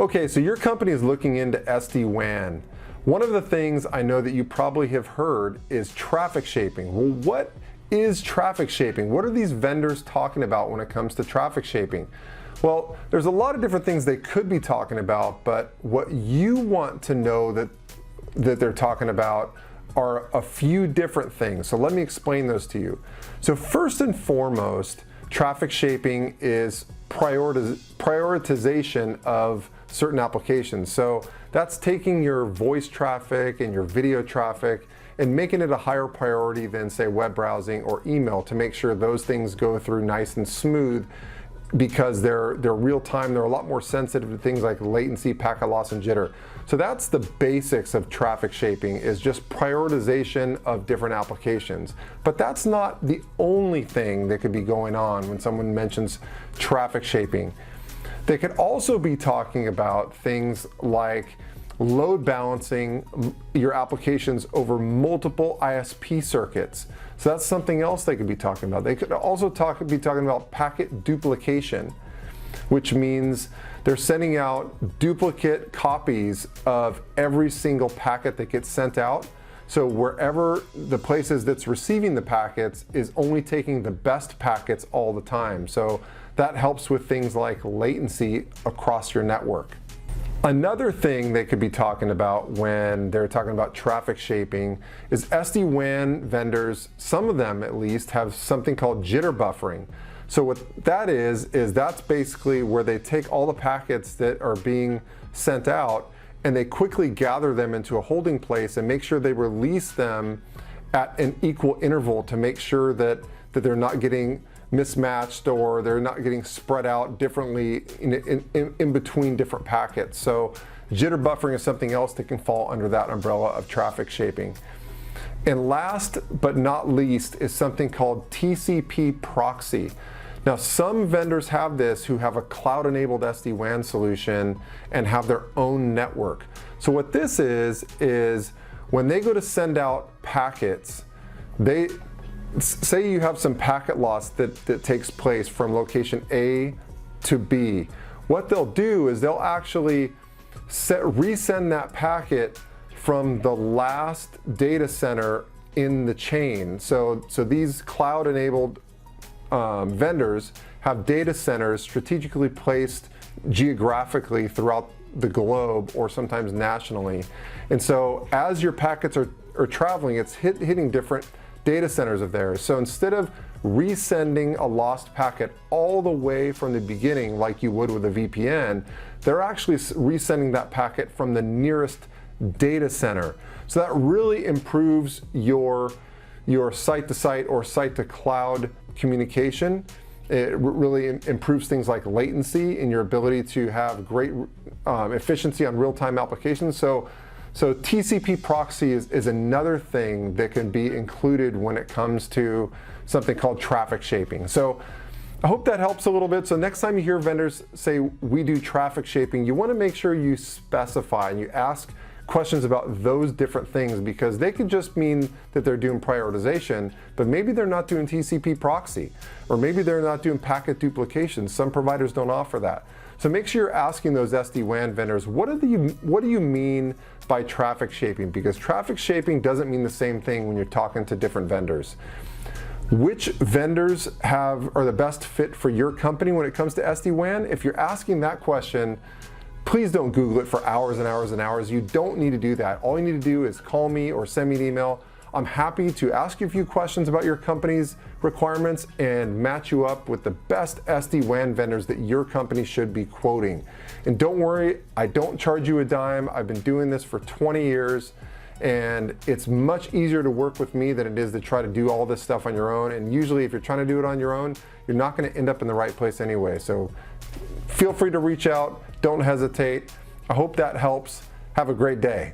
Okay, so your company is looking into SD-WAN. One of the things I know that you probably have heard is traffic shaping. Well, what is traffic shaping? What are these vendors talking about when it comes to traffic shaping? Well, there's a lot of different things they could be talking about, but what you want to know that they're talking about are a few different things. So let me explain those to you. So first and foremost, traffic shaping is prioritization of certain applications. So that's taking your voice traffic and your video traffic and making it a higher priority than, say, web browsing or email, to make sure those things go through nice and smooth, because they're real time. They're a lot more sensitive to things like latency, packet loss, and jitter. So that's the basics of traffic shaping, is just prioritization of different applications. But that's not the only thing that could be going on when someone mentions traffic shaping. They could also be talking about things like load balancing your applications over multiple ISP circuits. So that's something else they could be talking about. They could also be talking about packet duplication, which means they're sending out duplicate copies of every single packet that gets sent out. So wherever the places that's receiving the packets is only taking the best packets all the time. So that helps with things like latency across your network. Another thing they could be talking about when they're talking about traffic shaping is SD-WAN vendors, some of them at least, have something called jitter buffering. So what that is that's basically where they take all the packets that are being sent out and they quickly gather them into a holding place and make sure they release them at an equal interval to make sure that they're not getting mismatched or they're not getting spread out differently in between different packets. So jitter buffering is something else that can fall under that umbrella of traffic shaping. And last but not least is something called TCP proxy. Now, some vendors have this who have a cloud-enabled SD-WAN solution and have their own network. So what this is when they go to send out packets, say you have some packet loss that takes place from location A to B. What they'll do is they'll actually resend that packet from the last data center in the chain. So these cloud-enabled vendors have data centers strategically placed geographically throughout the globe, or sometimes nationally. And so as your packets are traveling, it's hitting different data centers of theirs. So instead of resending a lost packet all the way from the beginning like you would with a VPN, they're actually resending that packet from the nearest data center. So that really improves your site-to-site or site-to-cloud communication. It really improves things like latency and your ability to have great efficiency on real-time applications. So TCP proxy is another thing that can be included when it comes to something called traffic shaping. So I hope that helps a little bit. So next time you hear vendors say we do traffic shaping, you want to make sure you specify and you ask questions about those different things, because they could just mean that they're doing prioritization, but maybe they're not doing TCP proxy, or maybe they're not doing packet duplication. Some providers don't offer that. So make sure you're asking those SD-WAN vendors, what do you mean by traffic shaping? Because traffic shaping doesn't mean the same thing when you're talking to different vendors. Which vendors are the best fit for your company when it comes to SD-WAN? If you're asking that question, please don't Google it for hours and hours and hours. You don't need to do that. All you need to do is call me or send me an email. I'm happy to ask you a few questions about your company's requirements and match you up with the best SD-WAN vendors that your company should be quoting. And don't worry, I don't charge you a dime. I've been doing this for 20 years, and it's much easier to work with me than it is to try to do all this stuff on your own. And usually if you're trying to do it on your own, you're not going to end up in the right place anyway. So feel free to reach out. Don't hesitate. I hope that helps. Have a great day.